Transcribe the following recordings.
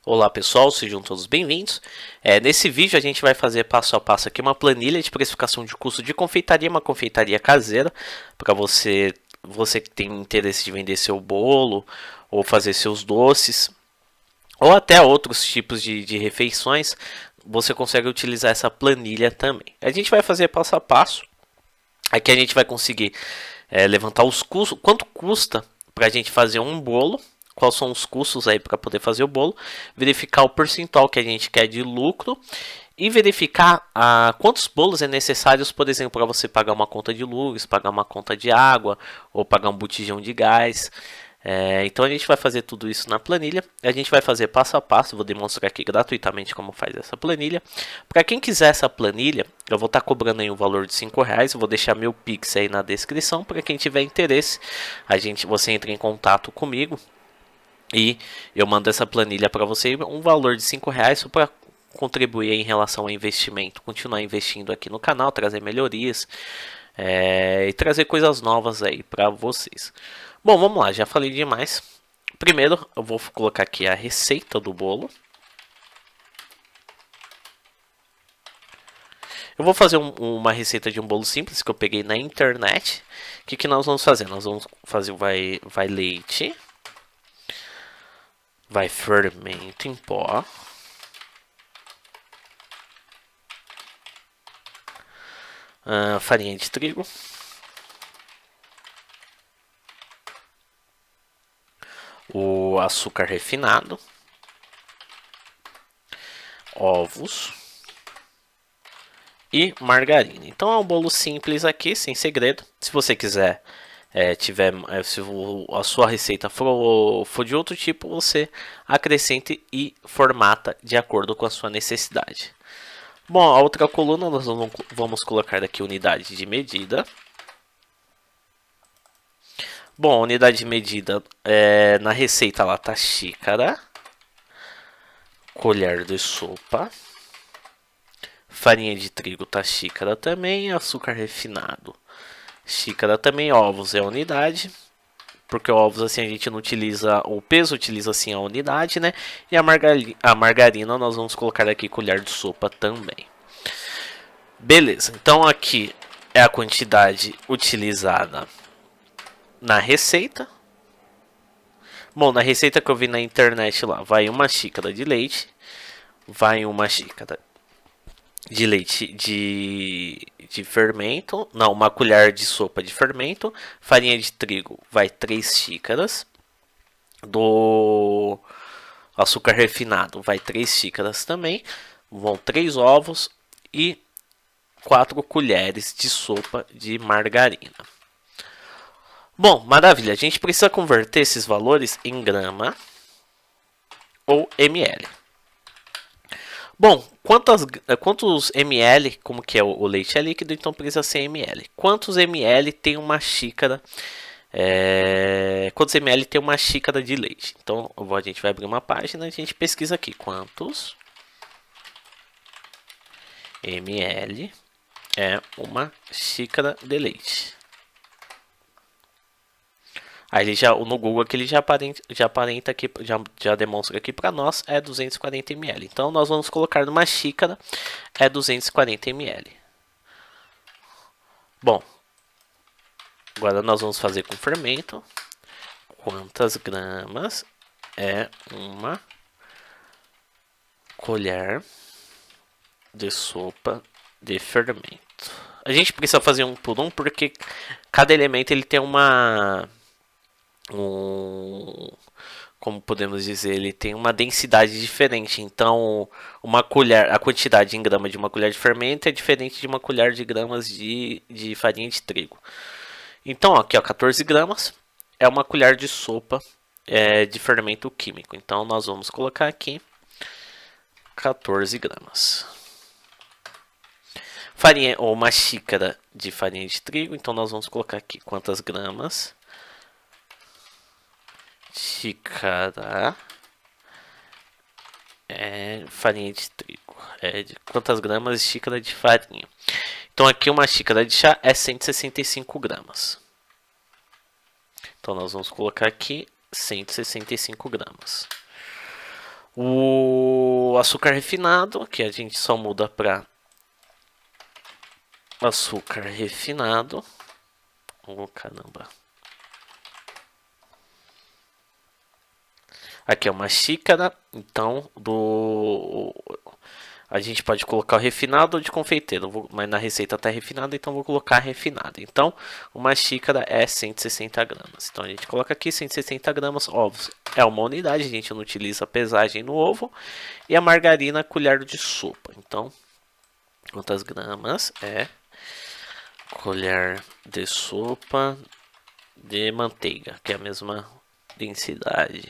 Olá pessoal, sejam todos bem-vindos. Nesse vídeo a gente vai fazer passo a passo aqui uma planilha de precificação de custo de confeitaria, uma confeitaria caseira, para você que tem interesse de vender seu bolo ou fazer seus doces, ou até outros tipos de refeições, você consegue utilizar essa planilha também. A gente vai fazer passo a passo, aqui a gente vai conseguir levantar os custos, quanto custa para a gente fazer um bolo, quais são os custos aí para poder fazer o bolo, verificar o percentual que a gente quer de lucro e verificar quantos bolos é necessários, por exemplo, para você pagar uma conta de luz, pagar uma conta de água ou pagar um botijão de gás. Então a gente vai fazer tudo isso na planilha, a gente vai fazer passo a passo, vou demonstrar aqui gratuitamente como faz essa planilha. Para quem quiser essa planilha, eu vou estar cobrando aí um valor de R$5, eu vou deixar meu Pix aí na descrição, para quem tiver interesse, você entra em contato comigo e eu mando essa planilha para você, um valor de R$5 para contribuir em relação ao investimento, continuar investindo aqui no canal, trazer melhorias e trazer coisas novas aí para vocês. Bom, vamos lá, já falei demais. Primeiro eu vou colocar aqui a receita do bolo. Eu vou fazer uma receita de um bolo simples que eu peguei na internet. O que nós vamos fazer? Nós vamos fazer, vai leite, vai fermento em pó, farinha de trigo, o açúcar refinado, ovos e margarina. Então é um bolo simples aqui, sem segredo. Se você quiser, se a sua receita for de outro tipo, você acrescente e formata de acordo com a sua necessidade. Bom, a outra coluna nós vamos colocar aqui unidade de medida. Bom, a unidade de medida na receita lá tá xícara, colher de sopa, farinha de trigo tá xícara também, açúcar refinado, xícara também, ovos é unidade, porque ovos assim a gente não utiliza, o peso utiliza assim a unidade, né? E a margarina nós vamos colocar aqui colher de sopa também. Beleza, então aqui é a quantidade utilizada na receita. Bom, na receita que eu vi na internet lá, vai uma xícara de leite, vai uma xícara de leite de fermento, não, uma colher de sopa de fermento, farinha de trigo vai 3 xícaras, do açúcar refinado vai 3 xícaras também, vão 3 ovos e 4 colheres de sopa de margarina. Bom, maravilha, a gente precisa converter esses valores em grama ou ml. Bom, quantos ml, como que é o leite é líquido, então precisa ser ml. Quantos ml tem uma xícara? Quantos ml tem uma xícara de leite? Então a gente vai abrir uma página e a gente pesquisa aqui. Quantos ml é uma xícara de leite? Aí no Google aqui ele já aparenta aqui, já demonstra aqui para nós é 240 ml. Então nós vamos colocar numa xícara 240 ml. Bom, agora nós vamos fazer com fermento. Quantas gramas é uma colher de sopa de fermento? A gente precisa fazer um por um porque cada elemento ele tem como podemos dizer, ele tem uma densidade diferente. Então, uma colher, a quantidade em grama de uma colher de fermento é diferente de uma colher de gramas de farinha de trigo. Então, aqui, ó, 14 gramas é uma colher de sopa de fermento químico. Então, nós vamos colocar aqui 14 gramas. Farinha, ou uma xícara de farinha de trigo. Então, nós vamos colocar aqui quantas gramas. Xícara farinha de trigo. Quantas gramas de xícara de farinha? Então aqui uma xícara de chá é 165 gramas. Então nós vamos colocar aqui 165 gramas. o açúcar refinado, que a gente só muda para açúcar refinado. Oh, caramba. Aqui é uma xícara, então a gente pode colocar o refinado ou de confeiteiro, mas na receita tá refinado, então vou colocar refinado. Então, uma xícara é 160 gramas. Então a gente coloca aqui 160 gramas, ovos é uma unidade, a gente não utiliza pesagem no ovo. E a margarina, colher de sopa. Então, quantas gramas é colher de sopa de manteiga, que é a mesma densidade.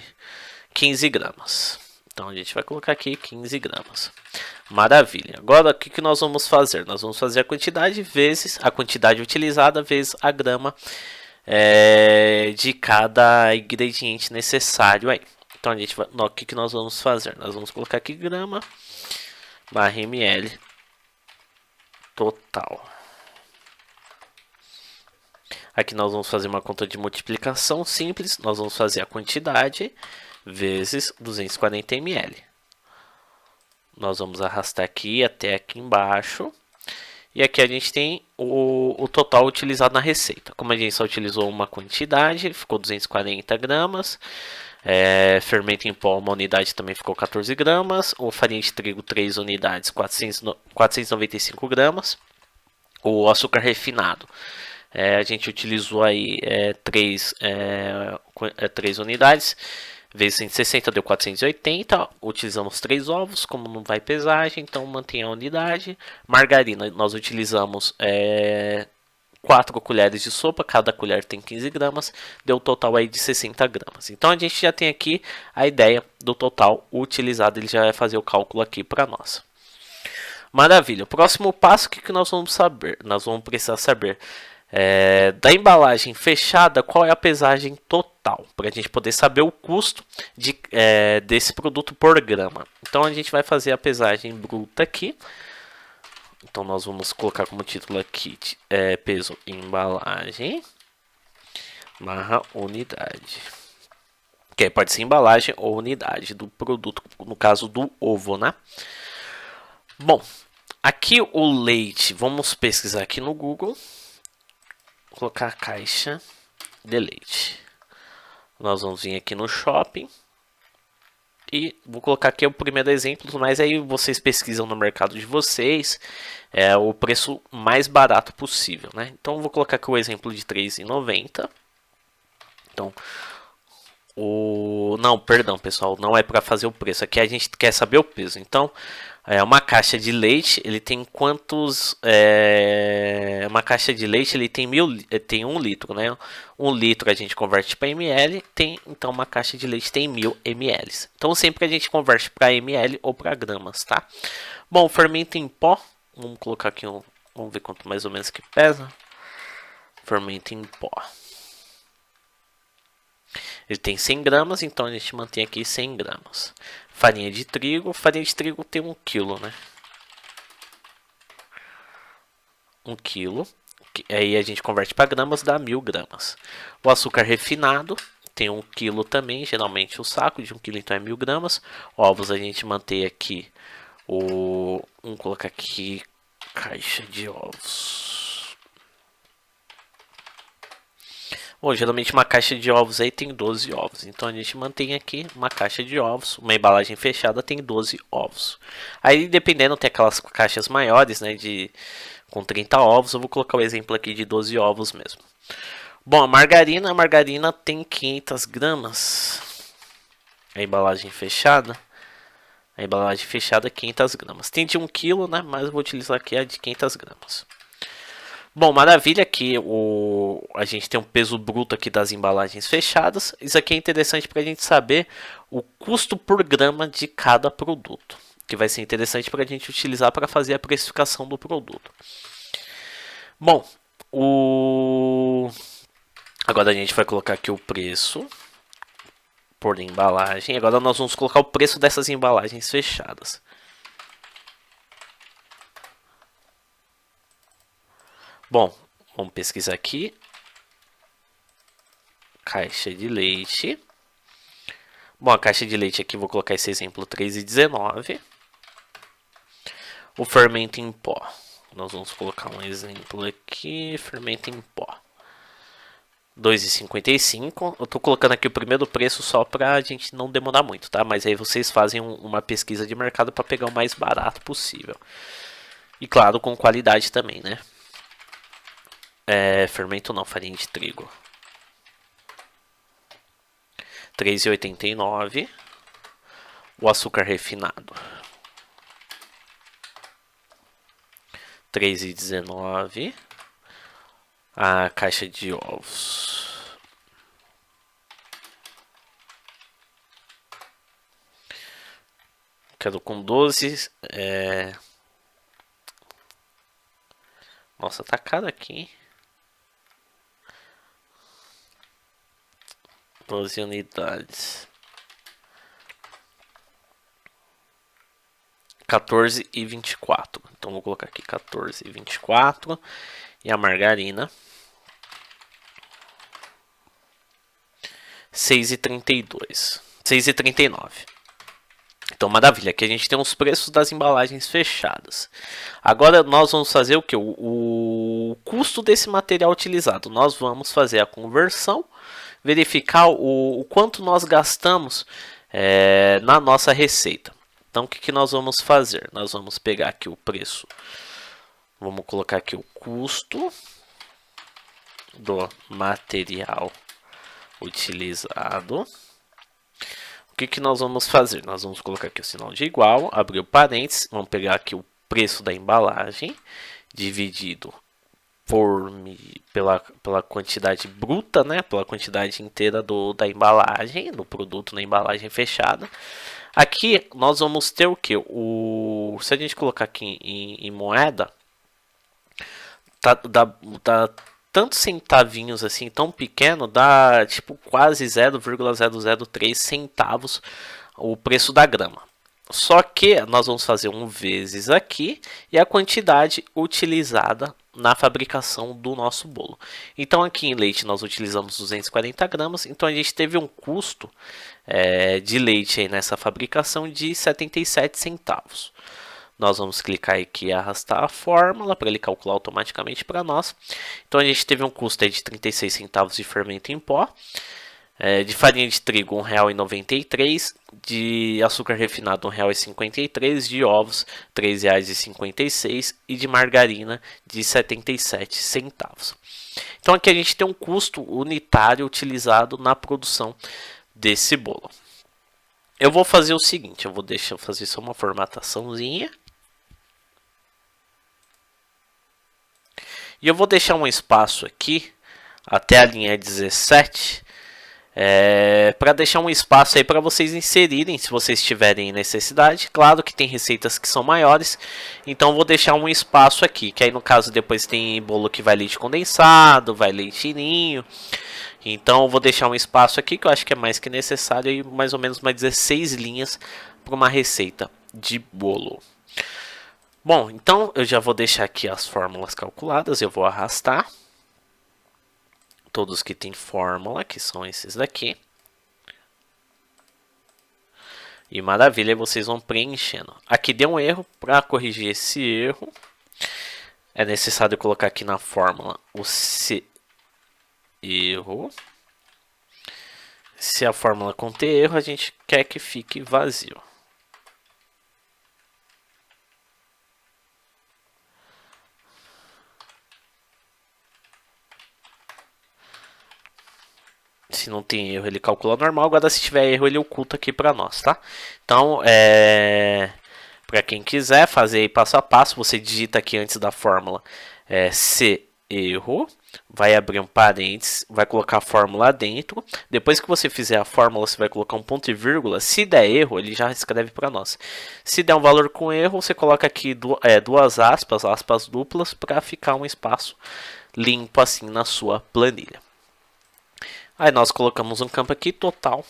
15 gramas. Então a gente vai colocar aqui 15 gramas. Maravilha. Agora o que nós vamos fazer? Nós vamos fazer a quantidade vezes a quantidade utilizada vezes a grama de cada ingrediente necessário aí. Então a gente vai, o que nós vamos fazer? Nós vamos colocar aqui grama barra ml total. Aqui nós vamos fazer uma conta de multiplicação simples. Nós vamos fazer a quantidade vezes 240 ml. Nós vamos arrastar aqui até aqui embaixo. E aqui a gente tem o total utilizado na receita. Como a gente só utilizou uma quantidade, ficou 240 gramas. Fermento em pó, uma unidade, também ficou 14 gramas. O farinha de trigo, 3 unidades, 495 gramas. O açúcar refinado, a gente utilizou aí 3 unidades. Vezes 160 deu 480. Utilizamos 3 ovos, como não vai pesagem, então mantém a unidade. Margarina, nós utilizamos 4 colheres de sopa, cada colher tem 15 gramas, deu um total aí de 60 gramas. Então a gente já tem aqui a ideia do total utilizado, ele já vai fazer o cálculo aqui para nós. Maravilha, o próximo passo, o que nós vamos saber? Nós vamos precisar saber da embalagem fechada, qual é a pesagem total, para a gente poder saber o custo desse produto por grama. Então a gente vai fazer a pesagem bruta aqui. Então nós vamos colocar como título aqui peso embalagem barra unidade. Que pode ser embalagem ou unidade do produto, no caso do ovo, né? Bom, aqui o leite, vamos pesquisar aqui no Google. Colocar caixa de leite. Nós vamos vir aqui no shopping. E vou colocar aqui o primeiro exemplo, mas aí vocês pesquisam no mercado de vocês o preço mais barato possível, né? Então vou colocar aqui o exemplo de R$ 3,90. Então, não, perdão, pessoal, não é para fazer o preço. Aqui a gente quer saber o peso. Então, uma caixa de leite, ele tem quantos? Uma caixa de leite, ele tem 1 litro, né? 1 litro a gente converte para ml, então uma caixa de leite tem 1000 ml. Então sempre a gente converte para ml ou para gramas, tá? Bom, fermento em pó, vamos colocar aqui vamos ver quanto mais ou menos que pesa. Fermento em pó. Ele tem 100 gramas, então a gente mantém aqui 100 gramas. Farinha de trigo tem 1 quilo, né? 1 quilo. Aí a gente converte para gramas, dá 1000 gramas. O açúcar refinado tem 1 quilo também, geralmente o saco de 1 quilo, então é 1000 gramas. Ovos a gente mantém aqui vamos colocar aqui caixa de ovos. Bom, geralmente uma caixa de ovos aí tem 12 ovos. Então a gente mantém aqui uma caixa de ovos. Uma embalagem fechada tem 12 ovos. Aí dependendo, tem aquelas caixas maiores, né? Com 30 ovos. Eu vou colocar o exemplo aqui de 12 ovos mesmo. Bom, a margarina tem 500 gramas. A embalagem fechada. A embalagem fechada é 500 gramas. Tem de 1 kg, né? Mas eu vou utilizar aqui a de 500 gramas. Bom, maravilha, aqui a gente tem um peso bruto aqui das embalagens fechadas. Isso aqui é interessante para a gente saber o custo por grama de cada produto, que vai ser interessante para a gente utilizar para fazer a precificação do produto. Bom, agora a gente vai colocar aqui o preço por embalagem. Agora nós vamos colocar o preço dessas embalagens fechadas. Bom, vamos pesquisar aqui. Caixa de leite. Bom, a caixa de leite aqui, vou colocar esse exemplo, R$ 3,19. o fermento em pó. Nós vamos colocar um exemplo aqui, fermento em pó. 2,55. Eu tô colocando aqui o primeiro preço só pra gente não demorar muito, tá? Mas aí vocês fazem uma pesquisa de mercado para pegar o mais barato possível. E claro, com qualidade também, né? Fermento não, farinha de trigo. 3,89. O açúcar refinado. 3,19. A caixa de ovos. Quero com 12. Nossa, tá caro aqui, hein? 12 unidades. 14,24. Então vou colocar aqui 14,24. E a margarina 6,32. 6,39. Então, maravilha. Aqui a gente tem os preços das embalagens fechadas. Agora nós vamos fazer o que? O custo desse material utilizado. Nós vamos fazer a conversão, verificar o quanto nós gastamos na nossa receita. Então, o que nós vamos fazer? Nós vamos pegar aqui o preço. Vamos colocar aqui o custo do material utilizado. O que nós vamos fazer? Nós vamos colocar aqui o sinal de igual, abrir o parênteses, vamos pegar aqui o preço da embalagem, dividido pela quantidade bruta, né? Pela quantidade inteira da embalagem, do produto na embalagem fechada. Aqui nós vamos ter o que? Se a gente colocar aqui em moeda, dá tantos centavinhos assim, tão pequeno, dá tipo quase 0,003 centavos o preço da grama. Só que nós vamos fazer um vezes aqui e a quantidade utilizada na fabricação do nosso bolo. Então aqui em leite nós utilizamos 240 gramas, então a gente teve um custo de leite aí nessa fabricação de 77 centavos. Nós vamos clicar aqui e arrastar a fórmula para ele calcular automaticamente para nós. Então a gente teve um custo aí de 36 centavos de fermento em pó, de farinha de trigo R$ 1,93, de açúcar refinado R$ 1,53, de ovos R$ 3,56 e de margarina de 77 centavos. Então aqui a gente tem um custo unitário utilizado na produção desse bolo. Eu vou fazer o seguinte, eu vou fazer só uma formataçãozinha. E eu vou deixar um espaço aqui, até a linha 17, para deixar um espaço aí para vocês inserirem, se vocês tiverem necessidade. Claro que tem receitas que são maiores, então vou deixar um espaço aqui, que aí no caso depois tem bolo que vai leite condensado, vai leite ninho. Então eu vou deixar um espaço aqui que eu acho que é mais que necessário, e mais ou menos umas 16 linhas para uma receita de bolo. Bom, então eu já vou deixar aqui as fórmulas calculadas, eu vou arrastar todos que tem fórmula, que são esses daqui. E maravilha, vocês vão preenchendo. Aqui deu um erro, para corrigir esse erro, é necessário colocar aqui na fórmula o erro. Se a fórmula conter erro, a gente quer que fique vazio. Se não tem erro, ele calcula normal. Agora, se tiver erro, ele oculta aqui para nós, tá? Então, para quem quiser fazer aí passo a passo, você digita aqui antes da fórmula se erro, vai abrir um parênteses, vai colocar a fórmula dentro. Depois que você fizer a fórmula, você vai colocar um ponto e vírgula. Se der erro, ele já escreve para nós. Se der um valor com erro, você coloca aqui duas aspas duplas, para ficar um espaço limpo assim na sua planilha. Aí nós colocamos um campo aqui, total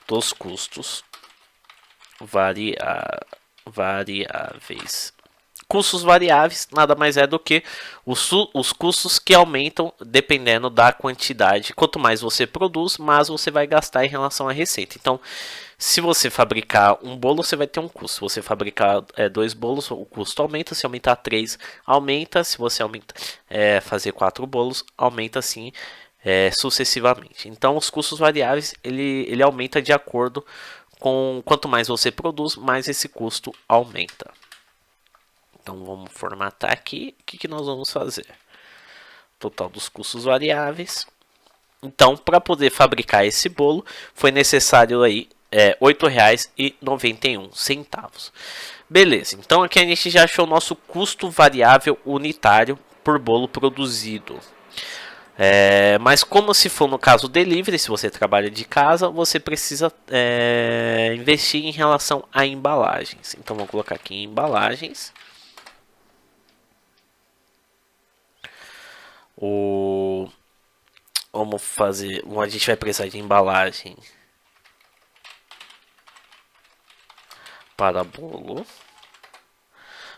dos custos variáveis custos variáveis nada mais é do que os custos que aumentam dependendo da quantidade. Quanto mais você produz, mais você vai gastar em relação à receita. Então, se você fabricar um bolo, você vai ter um custo. Se você fabricar 2 bolos, o custo aumenta. Se aumentar 3, aumenta. Se você fazer 4 bolos, aumenta assim sucessivamente. Então, os custos variáveis ele aumenta de acordo com quanto mais você produz, mais esse custo aumenta. Então, vamos formatar aqui. O que nós vamos fazer? Total dos custos variáveis. Então, para poder fabricar esse bolo, foi necessário aí R$ 8,91. Beleza, então aqui a gente já achou o nosso custo variável unitário por bolo produzido. Mas como se for no caso delivery, se você trabalha de casa, você precisa investir em relação a embalagens. Então vamos colocar aqui em embalagens. Vamos fazer. A gente vai precisar de embalagem para bolo.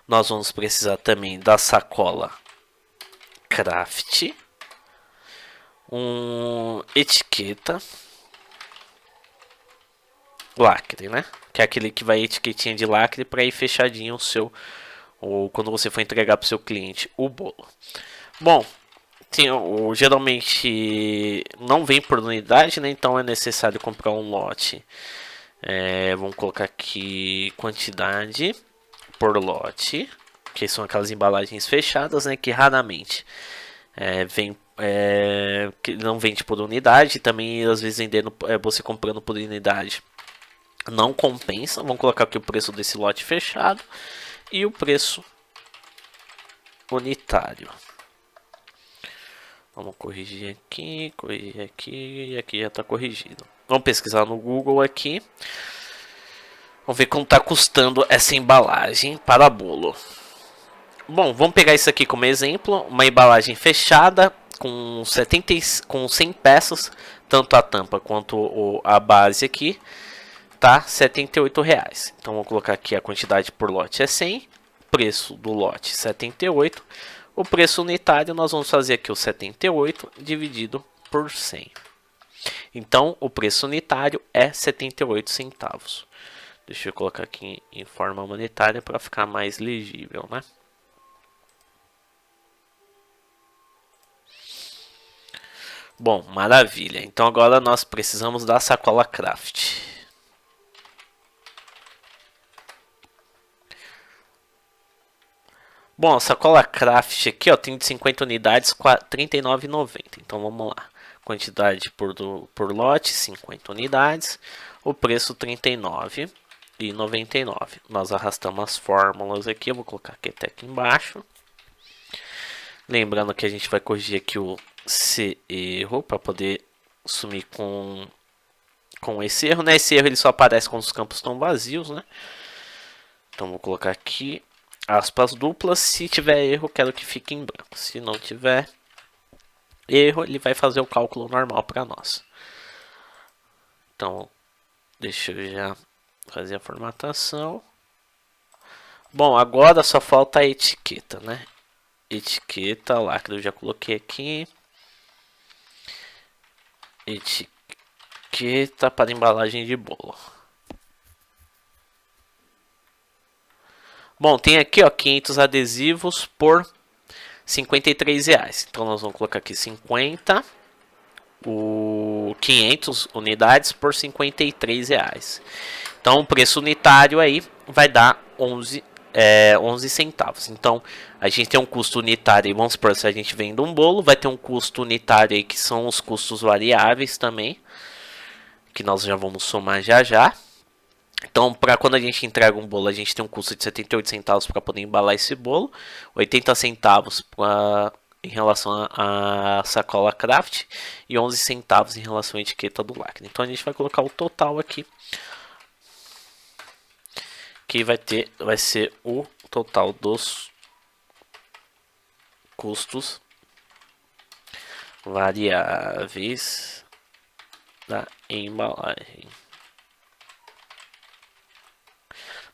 Nós vamos precisar também da sacola craft, etiqueta, lacre, né? Que é aquele que vai etiquetinha de lacre para ir fechadinho o seu, ou quando você for entregar para o seu cliente o bolo. Bom, geralmente não vem por unidade, né? Então é necessário comprar um lote. Vamos colocar aqui quantidade por lote, que são aquelas embalagens fechadas, né? Que raramente que não vende por unidade. Também às vezes vendendo, você comprando por unidade não compensa. Vamos colocar aqui o preço desse lote fechado e o preço unitário. Vamos corrigir aqui e aqui já está corrigido. Vamos pesquisar no Google aqui. Vamos ver quanto está custando essa embalagem para bolo. Bom, vamos pegar isso aqui como exemplo. Uma embalagem fechada com 100 peças, tanto a tampa quanto a base aqui, tá? R$ 78,00. Então vamos colocar aqui a quantidade por lote é 100, preço do lote 78. O preço unitário nós vamos fazer aqui o 78 dividido por 100. Então o preço unitário é 78 centavos. Deixa eu colocar aqui em forma monetária para ficar mais legível, né? Bom, maravilha. Então agora nós precisamos da sacola craft. Bom, a sacola craft aqui, ó, tem de 50 unidades, R$ 39,90. Então vamos lá. Quantidade por lote, 50 unidades. O preço R$ 39,99. Nós arrastamos as fórmulas aqui. Eu vou colocar aqui até aqui embaixo. Lembrando que a gente vai corrigir aqui o erro para poder sumir com esse erro, né? Esse erro ele só aparece quando os campos estão vazios, né? Então vou colocar aqui aspas duplas. Se tiver erro, quero que fique em branco. Se não tiver erro, ele vai fazer o cálculo normal para nós. Então, deixa eu já fazer a formatação. Bom, agora só falta a etiqueta, né? Etiqueta, lacre eu já coloquei aqui. Etiqueta para embalagem de bolo. Bom, tem aqui ó 500 adesivos por R$ 53,00. Então nós vamos colocar aqui 500 unidades por R$ 53,00. Então o preço unitário aí vai dar 11 centavos. Então a gente tem um custo unitário, vamos supor, se a gente vende um bolo, vai ter um custo unitário aí que são os custos variáveis também, que nós já vamos somar já já. Então, para quando a gente entrega um bolo, a gente tem um custo de 78 centavos para poder embalar esse bolo, 80 centavos em relação à sacola craft e 11 centavos em relação à etiqueta do lacre. Então a gente vai colocar o total aqui, que vai ser o total dos custos variáveis da embalagem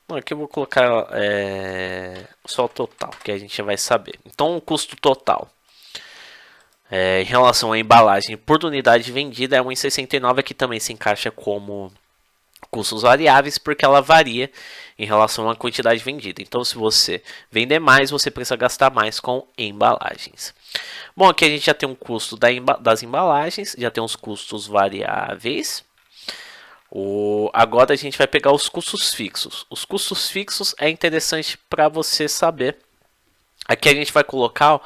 Bom, aqui eu vou colocar só o total, que a gente já vai saber. Então, o custo total em relação à embalagem por unidade vendida é 1,69, que também se encaixa como custos variáveis, porque ela varia em relação à quantidade vendida. Então, se você vender mais, você precisa gastar mais com embalagens. Bom, aqui a gente já tem um custo das embalagens, já tem os custos variáveis. Agora a gente vai pegar os custos fixos. Os custos fixos é interessante para você saber. Aqui a gente vai colocar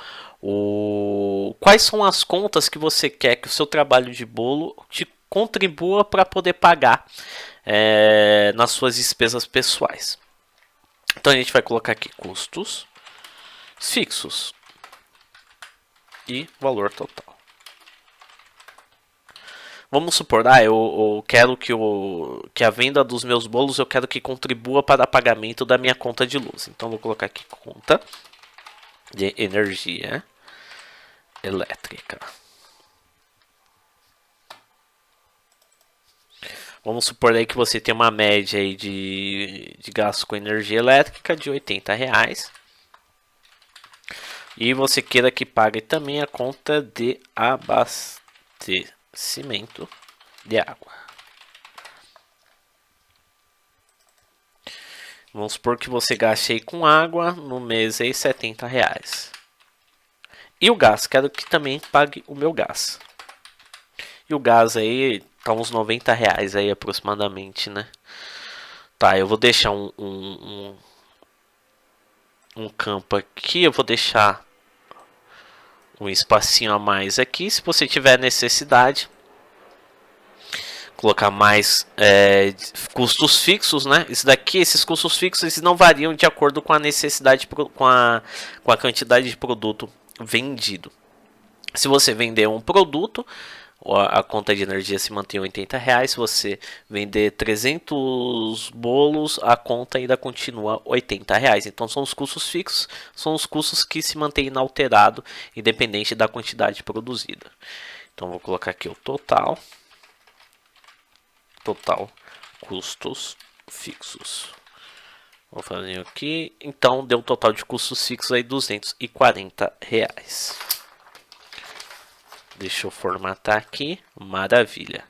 quais são as contas que você quer que o seu trabalho de bolo te contribua para poder pagar nas suas despesas pessoais. Então a gente vai colocar aqui custos fixos e valor total. Vamos supor, eu quero que a venda dos meus bolos eu quero que contribua para o pagamento da minha conta de luz. Então vou colocar aqui conta de energia elétrica. Vamos supor aí que você tem uma média aí de gasto com energia elétrica de R$80. E você queira que pague também a conta de abastecimento de água. Vamos supor que você gaste aí com água no mês aí R$70. E o gás, quero que também pague o meu gás. E o gás aí tá uns R$90 aí aproximadamente, né? Tá, eu vou deixar um campo aqui, eu vou deixar um espacinho a mais aqui, se você tiver necessidade. Colocar mais custos fixos, né? Esses custos fixos, eles não variam de acordo com a necessidade, com a quantidade de produto vendido. Se você vender um produto, a conta de energia se mantém R$80. Se você vender 300 bolos, a conta ainda continua R$80. Então são os custos fixos, são os custos que se mantêm inalterado, independente da quantidade produzida. Então vou colocar aqui o total custos fixos. Vou fazer aqui, então deu um total de custos fixos aí R$240. Deixa eu formatar aqui. Maravilha.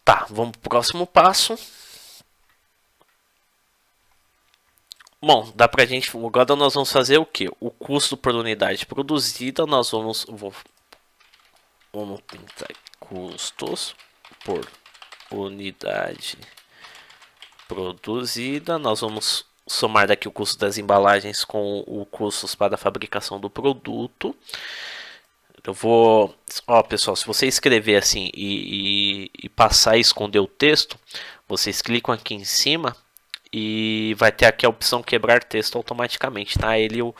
Tá, vamos pro próximo passo. Bom, dá pra gente. Agora nós vamos fazer o que? O custo por unidade produzida. Nós vamos pintar custos por unidade produzida. Nós vamos somar daqui o custo das embalagens com o custos para a fabricação do produto. Eu vou, pessoal, se você escrever assim e passar e esconder o texto, vocês clicam aqui em cima e vai ter aqui a opção quebrar texto automaticamente, tá? Ele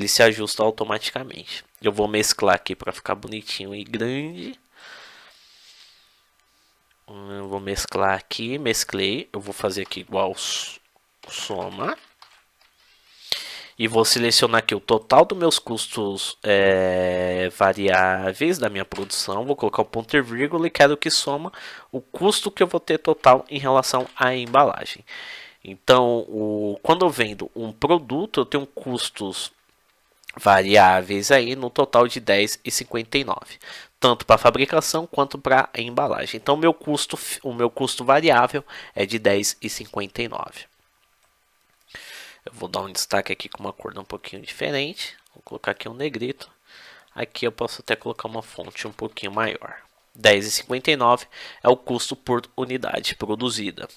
se ajusta automaticamente. Eu vou mesclar aqui para ficar bonitinho e grande. Eu vou mesclar aqui, mesclei. Eu vou fazer aqui igual soma. E vou selecionar aqui o total dos meus custos variáveis da minha produção. Vou colocar o ponto e vírgula e quero que soma o custo que eu vou ter total em relação à embalagem. Então, quando eu vendo um produto, eu tenho custos variáveis aí no total de R$10,59. Tanto para a fabricação quanto para a embalagem. Então, o meu custo variável é de R$10,59. Eu vou dar um destaque aqui com uma cor um pouquinho diferente. Vou colocar aqui um negrito. Aqui eu posso até colocar uma fonte um pouquinho maior. R$10,59 é o custo por unidade produzida.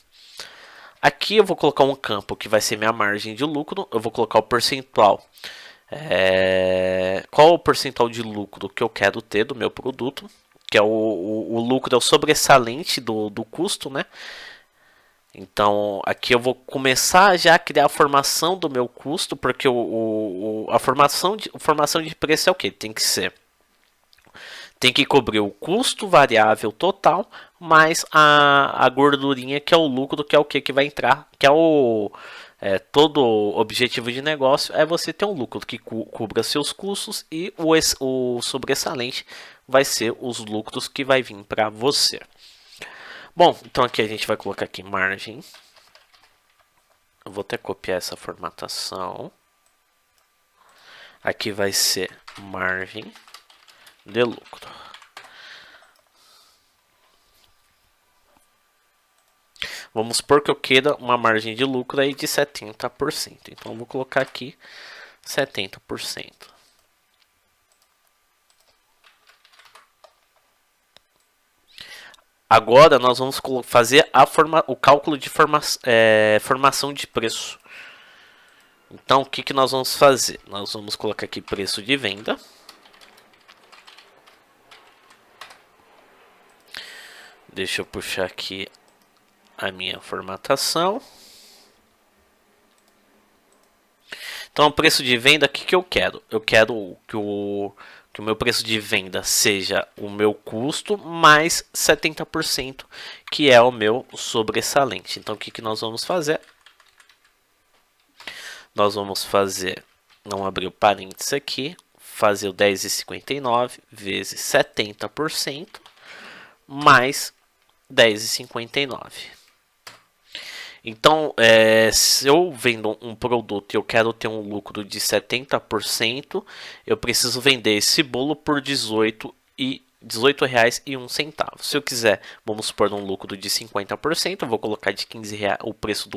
Aqui eu vou colocar um campo que vai ser minha margem de lucro. Eu vou colocar o percentual. Qual é o percentual de lucro que eu quero ter do meu produto? Que é o lucro é o sobressalente do custo, né? Então, aqui eu vou começar já a criar a formação do meu custo, porque a formação de preço é o que? Tem que cobrir o custo variável total, mais a gordurinha, que é o lucro, que é o que vai entrar, que é todo objetivo de negócio é você ter um lucro que cubra seus custos, e o sobressalente vai ser os lucros que vai vir para você. Bom, então aqui a gente vai colocar aqui margem Eu vou até copiar essa formatação. Aqui vai ser margem de lucro. Vamos supor que eu queira uma margem de lucro aí de 70%. Então eu vou colocar aqui 70%. Agora nós vamos fazer o cálculo de formação de preço. Então o que nós vamos fazer? Nós vamos colocar aqui preço de venda. Deixa eu puxar aqui a minha formatação. Então o preço de venda, o que eu quero? Eu quero que o meu preço de venda seja o meu custo mais 70%, que é o meu sobressalente. Então o que nós vamos fazer? Nós vamos fazer, não abrir o parênteses aqui, fazer o 10,59 vezes 70% mais 10,59. Então, se eu vendo um produto e eu quero ter um lucro de 70%, eu preciso vender esse bolo por R$18,01. Se eu quiser, vamos supor, um lucro de 50%, eu vou colocar de R$15, o preço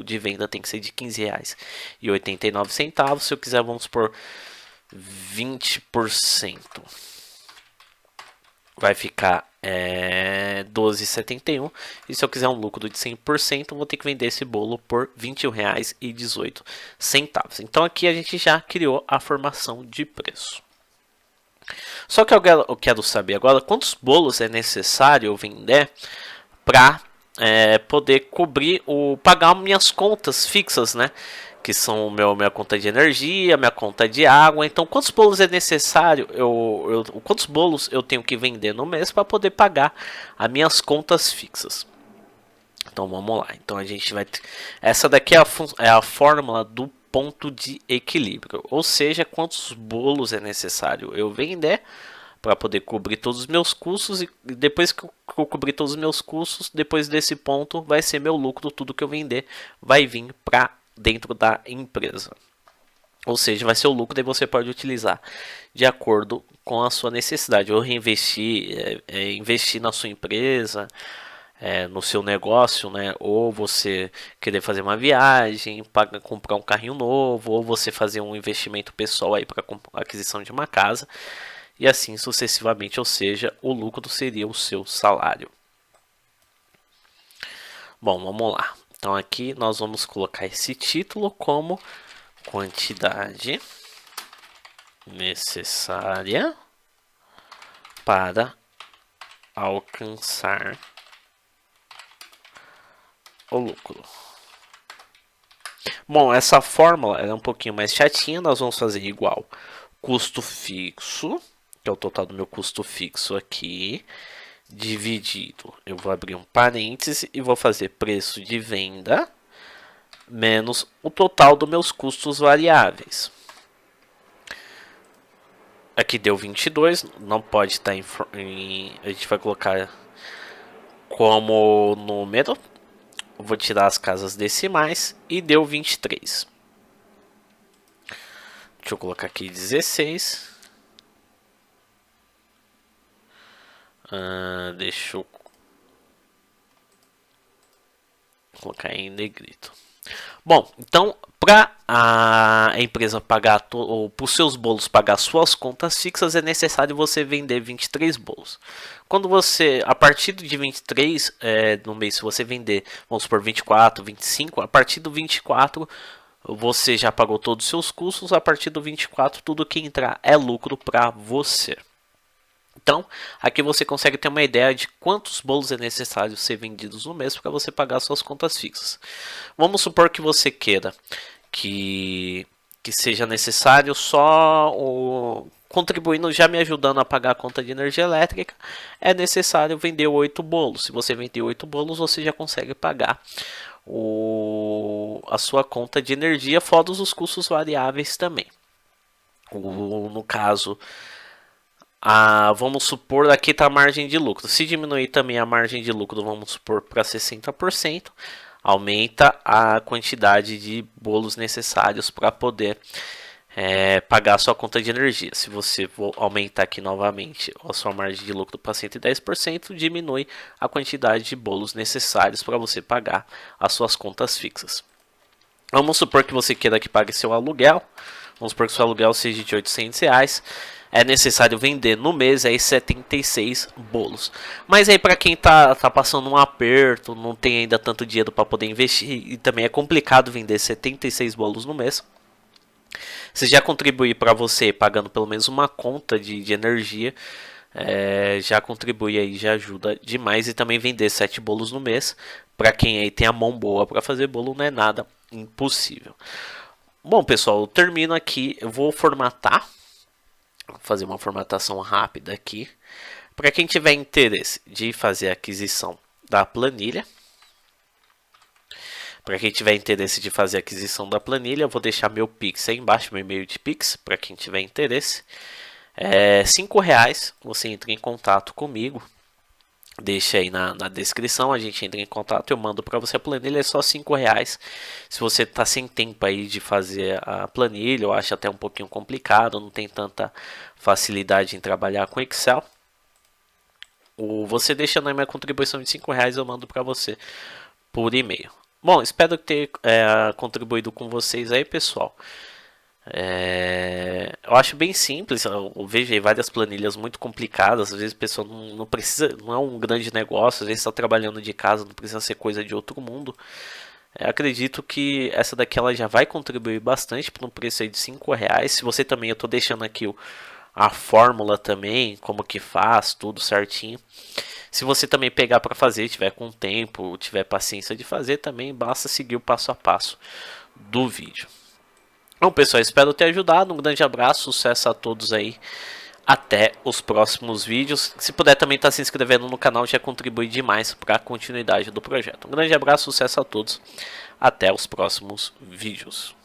de venda tem que ser de R$15,89. Se eu quiser, vamos supor, 20%. Vai ficar R$12,71. E se eu quiser um lucro de 100%, eu vou ter que vender esse bolo por R$21,18. Então aqui a gente já criou a formação de preço. Só que eu quero saber agora quantos bolos é necessário eu vender para poder pagar minhas contas fixas, né? Que são minha conta de energia, minha conta de água. Então, quantos bolos é necessário? Quantos bolos eu tenho que vender no mês para poder pagar as minhas contas fixas? Então, vamos lá. Então, a gente vai. Essa daqui é a fórmula do ponto de equilíbrio. Ou seja, quantos bolos é necessário eu vender para poder cobrir todos os meus custos. E depois que eu cobrir todos os meus custos, depois desse ponto, vai ser meu lucro. Tudo que eu vender vai vir para dentro da empresa, ou seja, vai ser o lucro. Daí você pode utilizar de acordo com a sua necessidade, ou reinvestir, investir na sua empresa, no seu negócio, né? Ou você querer fazer uma viagem, comprar um carrinho novo, ou você fazer um investimento pessoal aí para aquisição de uma casa, e assim sucessivamente, ou seja, o lucro seria o seu salário. Bom, vamos lá. Então aqui nós vamos colocar esse título como quantidade necessária para alcançar o lucro. Bom, essa fórmula é um pouquinho mais chatinha. Nós vamos fazer igual custo fixo, que é o total do meu custo fixo aqui, dividido, eu vou abrir um parêntese e vou fazer preço de venda menos o total dos meus custos variáveis. Aqui deu 22, não pode estar a gente vai colocar como número. Vou tirar as casas decimais e deu 23. Deixa eu colocar aqui 16. Deixa eu colocar em negrito. Bom, então para a empresa pagar ou para os seus bolos pagar suas contas fixas, é necessário você vender 23 bolos. Quando você, a partir de 23 no mês, se você vender, vamos supor 24, 25, a partir do 24 você já pagou todos os seus custos. A partir do 24 tudo que entrar é lucro para você. Então, aqui você consegue ter uma ideia de quantos bolos é necessário ser vendidos no mês para você pagar suas contas fixas. Vamos supor que você queira que seja necessário só contribuindo, já me ajudando a pagar a conta de energia elétrica, é necessário vender 8 bolos. Se você vender 8 bolos, você já consegue pagar a sua conta de energia, fora os custos variáveis também. No caso, vamos supor, aqui está a margem de lucro. Se diminuir também a margem de lucro, vamos supor para 60%, aumenta a quantidade de bolos necessários para poder pagar a sua conta de energia. Se você for aumentar aqui novamente a sua margem de lucro para 110%, diminui a quantidade de bolos necessários para você pagar as suas contas fixas. Vamos supor que você queira que pague seu aluguel. Vamos supor que seu aluguel seja de R$800. É necessário vender no mês aí 76 bolos. Mas aí para quem tá passando um aperto, não tem ainda tanto dinheiro para poder investir e também é complicado vender 76 bolos no mês. Se já contribuir para você pagando pelo menos uma conta de energia, já contribui aí, já ajuda demais. E também vender 7 bolos no mês, para quem aí tem a mão boa para fazer bolo, não é nada impossível. Bom, pessoal, eu termino aqui. Eu vou formatar, vou fazer uma formatação rápida aqui. Para quem tiver interesse de fazer a aquisição da planilha, para quem tiver interesse de fazer a aquisição da planilha, eu vou deixar meu Pix aí embaixo, meu e-mail de Pix, para quem tiver interesse. R$5, você entra em contato comigo. Deixa aí na descrição, a gente entra em contato, eu mando para você a planilha, é só R$5. Se você está sem tempo aí de fazer a planilha, eu acho até um pouquinho complicado, não tem tanta facilidade em trabalhar com Excel, você deixando aí minha contribuição de R$5, eu mando para você por e-mail. Bom, espero ter contribuído com vocês aí, pessoal. Eu acho bem simples. Eu vejo aí várias planilhas muito complicadas. Às vezes a pessoa não precisa, não é um grande negócio. Às vezes está trabalhando de casa, não precisa ser coisa de outro mundo. Acredito que essa daqui ela já vai contribuir bastante para um preço aí de R$5. Se você também, eu estou deixando aqui a fórmula também, como que faz, tudo certinho. Se você também pegar para fazer, tiver com tempo, tiver paciência de fazer, também basta seguir o passo a passo do vídeo. Bom, pessoal, espero ter ajudado. Um grande abraço, sucesso a todos aí. Até os próximos vídeos. Se puder também estar se inscrevendo no canal, já contribui demais para a continuidade do projeto. Um grande abraço, sucesso a todos. Até os próximos vídeos.